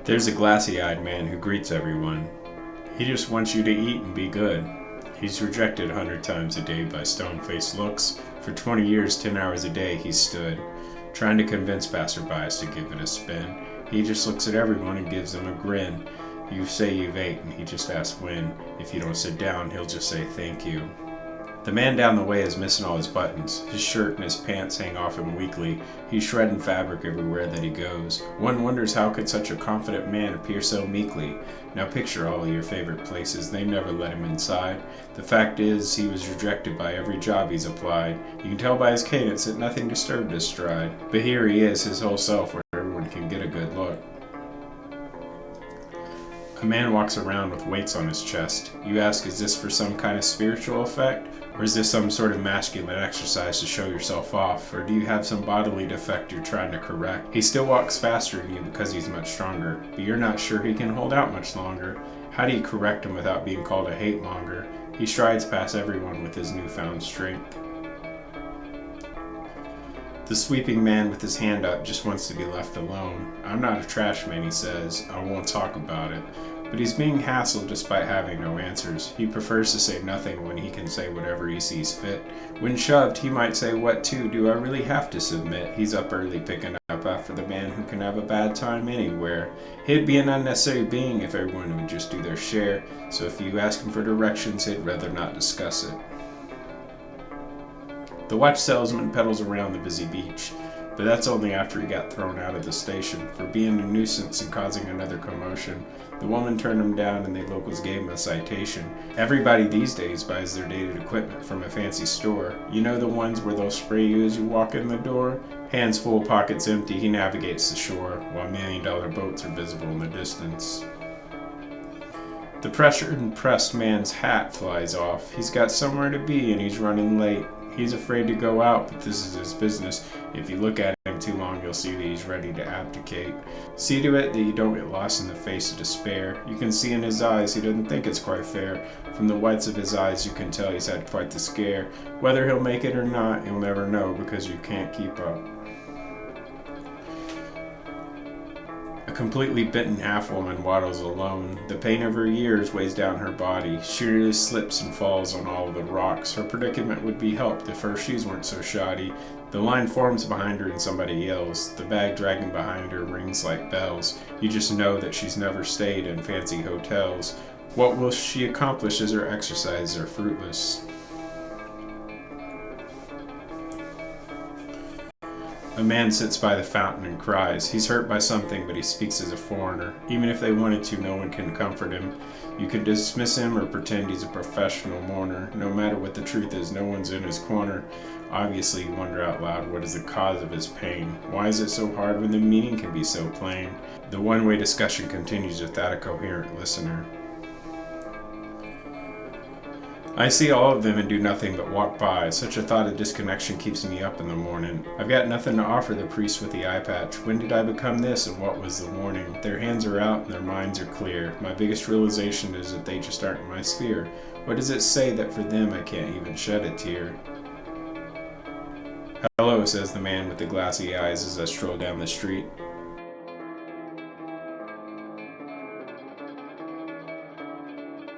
There's a glassy-eyed man who greets everyone. He just wants you to eat and be good. He's rejected 100 times a day by stone-faced looks. For 20 years, 10 hours a day, he's stood, trying to convince passerbys to give it a spin. He just looks at everyone and gives them a grin. You say you've ate, and he just asks when. If you don't sit down, he'll just say thank you. The man down the way is missing all his buttons. His shirt and his pants hang off him weakly. He's shredding fabric everywhere that he goes. One wonders how could such a confident man appear so meekly. Now picture all of your favorite places. They never let him inside. The fact is, he was rejected by every job he's applied. You can tell by his cadence that nothing disturbed his stride. But here he is, his whole self, where everyone can get a good look. A man walks around with weights on his chest. You ask, is this for some kind of spiritual effect? Or is this some sort of masculine exercise to show yourself off? Or do you have some bodily defect you're trying to correct? He still walks faster than you because he's much stronger, but you're not sure he can hold out much longer. How do you correct him without being called a hate monger? He strides past everyone with his newfound strength. The sweeping man with his hand up just wants to be left alone. I'm not a trash man, he says. I won't talk about it. But he's being hassled despite having no answers. He prefers to say nothing when he can say whatever he sees fit. When shoved, he might say, what to? Do I really have to submit? He's up early picking up after the man who can have a bad time anywhere. He'd be an unnecessary being if everyone would just do their share. So if you ask him for directions, he'd rather not discuss it. The watch salesman pedals around the busy beach, but that's only after he got thrown out of the station for being a nuisance and causing another commotion. The woman turned him down and the locals gave him a citation. Everybody these days buys their dated equipment from a fancy store. You know, the ones where they'll spray you as you walk in the door? Hands full, pockets empty, he navigates the shore, while million-dollar boats are visible in the distance. The pressured and pressed man's hat flies off. He's got somewhere to be and he's running late. He's afraid to go out, but this is his business. If you look at him too long, you'll see that he's ready to abdicate. See to it that you don't get lost in the face of despair. You can see in his eyes he doesn't think it's quite fair. From the whites of his eyes, you can tell he's had quite the scare. Whether he'll make it or not, you'll never know because you can't keep up. A completely bitten half-woman waddles alone. The pain of her years weighs down her body. She really slips and falls on all of the rocks. Her predicament would be helped if her shoes weren't so shoddy. The line forms behind her and somebody yells. The bag dragging behind her rings like bells. You just know that she's never stayed in fancy hotels. What will she accomplish as her exercises are fruitless? A man sits by the fountain and cries. He's hurt by something, but he speaks as a foreigner. Even if they wanted to, no one can comfort him. You can dismiss him or pretend he's a professional mourner. No matter what the truth is, no one's in his corner. Obviously, you wonder out loud, what is the cause of his pain? Why is it so hard when the meaning can be so plain? The one-way discussion continues without a coherent listener. I see all of them and do nothing but walk by. Such a thought of disconnection keeps me up in the morning. I've got nothing to offer the priest with the eye patch. When did I become this and what was the warning? Their hands are out and their minds are clear. My biggest realization is that they just aren't in my sphere. What does it say that for them I can't even shed a tear? Hello, says the man with the glassy eyes as I stroll down the street.